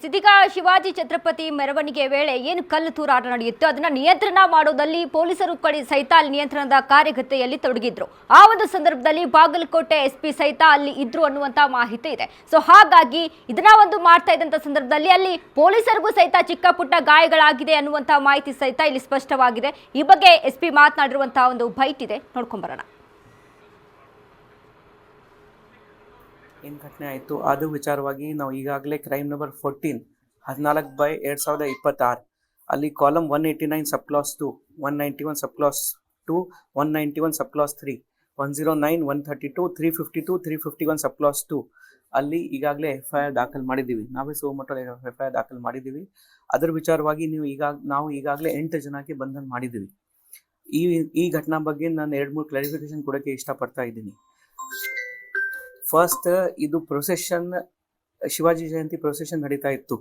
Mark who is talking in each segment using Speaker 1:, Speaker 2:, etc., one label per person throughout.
Speaker 1: ಇದೀಗ ಶಿವಾಜಿ ಛತ್ರಪತಿ ಮೆರವಣಿಗೆ ವೇಳೆ ಏನು ಕಲ್ಲು ತೂರಾಟ ನಡೆಯಿತ್ತು ಅದನ್ನ ನಿಯಂತ್ರಣ ಮಾಡೋದಲ್ಲಿ ಪೊಲೀಸರು ಸಹಿತ ಅಲ್ಲಿ ನಿಯಂತ್ರಣದ ಕಾರ್ಯಗತೆಯಲ್ಲಿ ತೊಡಗಿದ್ರು. ಆ ಒಂದು ಸಂದರ್ಭದಲ್ಲಿ ಬಾಗಲಕೋಟೆ ಎಸ್ಪಿ ಸಹಿತ ಅಲ್ಲಿ ಇದ್ರು ಅನ್ನುವಂತ ಮಾಹಿತಿ ಇದೆ. ಸೊ ಹಾಗಾಗಿ ಇದನ್ನ ಒಂದು ಮಾಡ್ತಾ ಇದ್ದಂತ ಸಂದರ್ಭದಲ್ಲಿ ಅಲ್ಲಿ ಪೊಲೀಸರಿಗೂ ಸಹಿತ ಚಿಕ್ಕ ಪುಟ್ಟ ಗಾಯಗಳಾಗಿದೆ ಅನ್ನುವಂತ ಮಾಹಿತಿ ಸಹಿತ ಇಲ್ಲಿ ಸ್ಪಷ್ಟವಾಗಿದೆ. ಈ ಬಗ್ಗೆ ಎಸ್ಪಿ ಮಾತನಾಡಿರುವಂತಹ ಒಂದು ಬೈಟ್ ಇದೆ, ನೋಡ್ಕೊಂಡ್ ಬರೋಣ.
Speaker 2: ಏನು ಘಟನೆ ಆಯಿತು ಅದು ವಿಚಾರವಾಗಿ ನಾವು ಈಗಾಗಲೇ ಕ್ರೈಮ್ ನಂಬರ್ 14 14/2026 ಅಲ್ಲಿ ಕಾಲಮ್ 189 ಸಬ್ ಕ್ಲಾಸ್ 2, 191 ಸಬ್ ಕ್ಲಾಸ್ 2, 191 ಸಬ್ ಕ್ಲಾಸ್ 3, 109, 132, 352, 351 ಸಬ್ ಕ್ಲಾಸ್ 2 ಅಲ್ಲಿ ಈಗಾಗಲೇ FIR ದಾಖಲು ಮಾಡಿದ್ದೀವಿ. ನಾವೇ ಸೋಮಟಲ್ಲಿ FIR ದಾಖಲು ಮಾಡಿದ್ದೀವಿ. ಅದರ ವಿಚಾರವಾಗಿ ನಾವು ಈಗಾಗಲೇ 8 ಜನಕ್ಕೆ ಬಂಧನ ಮಾಡಿದ್ದೀವಿ. ಈ ಘಟನಾ ಬಗ್ಗೆ ನಾನು 2-3 ಕ್ಲಾರಿಫಿಕೇಶನ್ ಕೊಡೋಕ್ಕೆ ಇಷ್ಟಪಡ್ತಾ ಇದ್ದೀನಿ. ಫಸ್ಟ್, ಇದು ಪ್ರೊಸೆಷನ್ ಶಿವಾಜಿ ಜಯಂತಿ ಪ್ರೊಸೆಷನ್ ನಡೀತಾ ಇತ್ತು.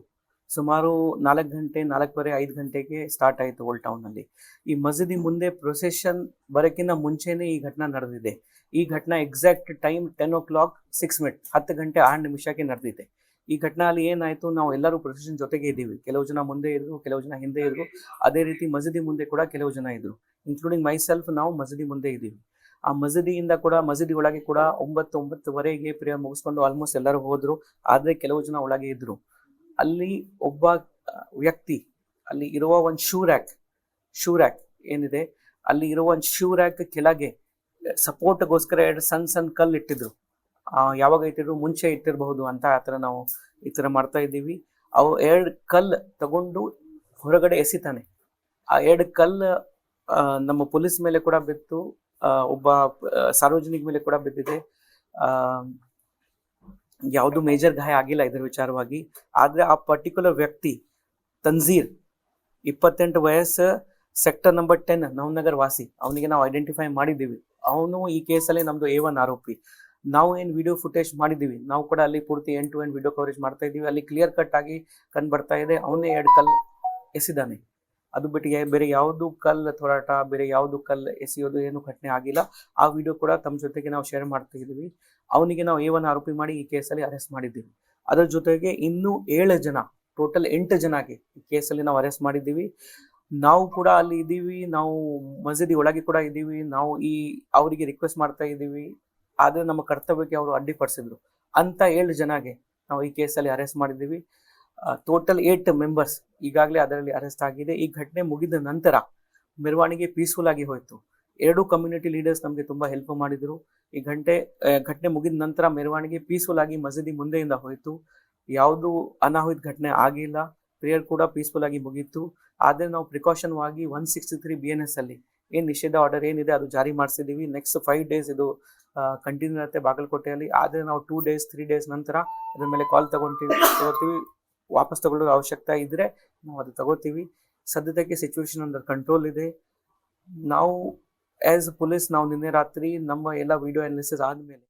Speaker 2: ಸುಮಾರು 4 ಗಂಟೆ 4:15 5 ಗಂಟೆಗೆ ಸ್ಟಾರ್ಟ್ ಆಯಿತು ಓಲ್ಡ್ ಟೌನಲ್ಲಿ. ಈ ಮಸೀದಿ ಮುಂದೆ ಪ್ರೊಸೆಷನ್ ಬರೋಕ್ಕಿಂತ ಮುಂಚೆನೇ ಈ ಘಟನಾ ನಡೆದಿದೆ. ಈ ಘಟನಾ ಎಕ್ಸಾಕ್ಟ್ ಟೈಮ್ 10 o'clock 6 minutes 10 ಗಂಟೆ 6 ನಿಮಿಷಕ್ಕೆ ನಡೆದಿದೆ. ಈ ಘಟನೆಯಲ್ಲಿ ಏನಾಯಿತು, ನಾವು ಎಲ್ಲರೂ ಪ್ರೊಸೆಷನ್ ಜೊತೆಗೆ ಇದ್ದೀವಿ. ಕೆಲವು ಜನ ಮುಂದೆ ಇದ್ರು, ಕೆಲವು ಜನ ಹಿಂದೆ ಇದ್ರು. ಅದೇ ರೀತಿ ಮಸೀದಿ ಮುಂದೆ ಕೂಡ ಕೆಲವು ಜನ ಇದ್ರು, ಇನ್ಕ್ಲೂಡಿಂಗ್ ಮೈಸೆಲ್ಫ್. ನಾವು ಮಸೀದಿ ಮುಂದೆ ಇದ್ದೀವಿ. ಆ ಮಸೀದಿಯಿಂದ ಕೂಡ ಮಸೀದಿ ಒಳಗೆ ಕೂಡ 9-9:30 ಪ್ರೇಯರ್ ಮುಗಿಸ್ಕೊಂಡು ಆಲ್ಮೋಸ್ಟ್ ಎಲ್ಲರೂ ಹೋದ್ರು. ಆದರೆ ಕೆಲವು ಜನ ಒಳಗೆ ಇದ್ರು. ಅಲ್ಲಿ ಒಬ್ಬ ವ್ಯಕ್ತಿ, ಅಲ್ಲಿ ಇರುವ ಒಂದು ಶೂ ರ್ಯಾಕ್ ಏನಿದೆ, ಅಲ್ಲಿ ಇರುವ ಒಂದು ಶೂ ರ್ಯಾಕ್ ಕೆಳಗೆ ಸಪೋರ್ಟ್ಗೋಸ್ಕರ 2 ಸಣ್ಣ ಕಲ್ಲು ಇಟ್ಟಿದ್ರು. ಯಾವಾಗ ಇಟ್ಟಿದ್ರು, ಮುಂಚೆ ಇಟ್ಟಿರಬಹುದು ಅಂತ ಆ ಥರ ನಾವು ಈ ಥರ ಮಾಡ್ತಾ ಇದ್ದೀವಿ. ಅವು 2 ಕಲ್ಲು ತಗೊಂಡು ಹೊರಗಡೆ ಎಸಿತಾನೆ. ಆ 2 ಕಲ್ಲು ನಮ್ಮ ಪೊಲೀಸ್ ಮೇಲೆ ಕೂಡ ಬಿತ್ತು, ಒಬ್ಬ ಸಾರ್ವಜನಿಕ ಮೇಲೆ ಕೂಡ ಬಿದ್ದಿದೆ. ಯಾವುದು ಮೇಜರ್ ಗಾಯ ಆಗಿಲ್ಲ ಇದರ ವಿಚಾರವಾಗಿ. ಆದರೆ ಆ ಪರ್ಟಿಕ್ಯುಲರ್ ವ್ಯಕ್ತಿ ತನ್ಜೀರ್, 28 ವಯಸ್ಸು, ಸೆಕ್ಟರ್ ನಂಬರ್ 10 ನವನಗರ್ ವಾಸಿ. ಅವನಿಗೆ ನಾವು ಐಡೆಂಟಿಫೈ ಮಾಡಿದ್ದೀವಿ. ಅವನು ಈ ಕೇಸಲ್ಲಿ ನಮ್ಮದು A1 ಆರೋಪಿ. ನಾವು ಏನು ವಿಡಿಯೋ ಫುಟೇಜ್ ಮಾಡಿದ್ದೀವಿ, ನಾವು ಕೂಡ ಅಲ್ಲಿ ಪೂರ್ತಿ end to end video coverage ಮಾಡ್ತಾ ಇದ್ದೀವಿ. ಅಲ್ಲಿ ಕ್ಲಿಯರ್ ಕಟ್ ಆಗಿ ಕಂಡು ಬರ್ತಾ ಇದೆ, ಅವನೇ 2 ಕಲ್ಲು ಎಸಿದಾನೆ. ಅದು ಬಿಟ್ಟು ಬೇರೆ ಯಾವುದು ಕಲ್ಲು ತೋರಾಟ, ಬೇರೆ ಯಾವುದು ಕಲ್ಲು ಎಸೆಯೋದು ಏನು ಘಟನೆ ಆಗಿಲ್ಲ. ಆ ವಿಡಿಯೋ ಕೂಡ ತಮ್ಮ ಜೊತೆಗೆ ನಾವು ಶೇರ್ ಮಾಡ್ತಾ ಇದ್ದೀವಿ. ಅವನಿಗೆ ನಾವು A1 ಆರೋಪಿ ಮಾಡಿ ಈ ಕೇಸಲ್ಲಿ ಅರೆಸ್ಟ್ ಮಾಡಿದ್ದೀವಿ. ಅದರ ಜೊತೆಗೆ ಇನ್ನೂ 7 ಜನ, ಟೋಟಲ್ 8 ಜನಕ್ಕೆ ಈ ಕೇಸಲ್ಲಿ ನಾವು ಅರೆಸ್ಟ್ ಮಾಡಿದ್ದೀವಿ. ನಾವು ಕೂಡ ಅಲ್ಲಿ ಇದ್ದೀವಿ, ನಾವು ಮಸೀದಿ ಒಳಗೆ ಕೂಡ ಇದ್ದೀವಿ. ನಾವು ಅವರಿಗೆ ರಿಕ್ವೆಸ್ಟ್ ಮಾಡ್ತಾ ಇದ್ದೀವಿ, ಆದರೆ ನಮ್ಮ ಕರ್ತವ್ಯಕ್ಕೆ ಅವರು ಅಡ್ಡಿಪಡಿಸಿದ್ರು ಅಂತ 7 ಜನಗೆ ನಾವು ಈ ಕೇಸಲ್ಲಿ ಅರೆಸ್ಟ್ ಮಾಡಿದ್ದೀವಿ. ಟೋಟಲ್ 8 ಮೆಂಬರ್ಸ್ ಈಗಾಗಲೇ ಅದರಲ್ಲಿ ಅರೆಸ್ಟ್ ಆಗಿದೆ. ಈ ಘಟನೆ ಮುಗಿದ ನಂತರ ಮೆರವಣಿಗೆ ಪೀಸ್ಫುಲ್ ಆಗಿ ಹೋಯಿತು. 2 ಕಮ್ಯುನಿಟಿ ಲೀಡರ್ಸ್ ನಮಗೆ ತುಂಬ ಹೆಲ್ಪ್ ಮಾಡಿದರು. ಈ ಘಟನೆ ಮುಗಿದ ನಂತರ ಮೆರವಣಿಗೆ ಪೀಸ್ಫುಲ್ ಆಗಿ ಮಸೀದಿ ಮುಂದೆಯಿಂದ ಹೋಯಿತು. ಯಾವುದು ಅನಾಹುತ ಘಟನೆ ಆಗಿಲ್ಲ. ಪ್ರೇಯರ್ ಕೂಡ ಪೀಸ್ಫುಲ್ ಆಗಿ ಮುಗೀತು. ಆದರೆ ನಾವು ಪ್ರಿಕಾಷನ್ವಾಗಿ 163 BNS ಅಲ್ಲಿ ಏನು ನಿಷೇಧ ಆರ್ಡರ್ ಏನಿದೆ ಅದು ಜಾರಿ ಮಾಡಿಸಿದ್ದೀವಿ. ನೆಕ್ಸ್ಟ್ 5 days ಇದು ಕಂಟಿನ್ಯೂ ಇರುತ್ತೆ ಬಾಗಲಕೋಟೆಯಲ್ಲಿ. ಆದರೆ ನಾವು 2 days 3 days ನಂತರ ಅದ್ರ ಮೇಲೆ ಕಾಲ್ ತಗೋತೀವಿ. ವಾಪಸ್ ತಗೊಳ್ಳೋ ಅವಶ್ಯಕತೆ ಇದ್ದರೆ ನಾವು ಅದು ತಗೋತೀವಿ. ಸದ್ಯಕ್ಕೆ ಸಿಚುವೇಶನ್ ಅಂಡರ್ ಕಂಟ್ರೋಲ್ ಇದೆ. ನಾವು ಆಸ್ ಪೊಲೀಸ್ ನಾವು ನಿನ್ನೆ ರಾತ್ರಿ ನಮ್ಮ ಎಲ್ಲ ವಿಡಿಯೋ ಅನಾಲಿಸಿಸ್ ಆದಮೇಲೆ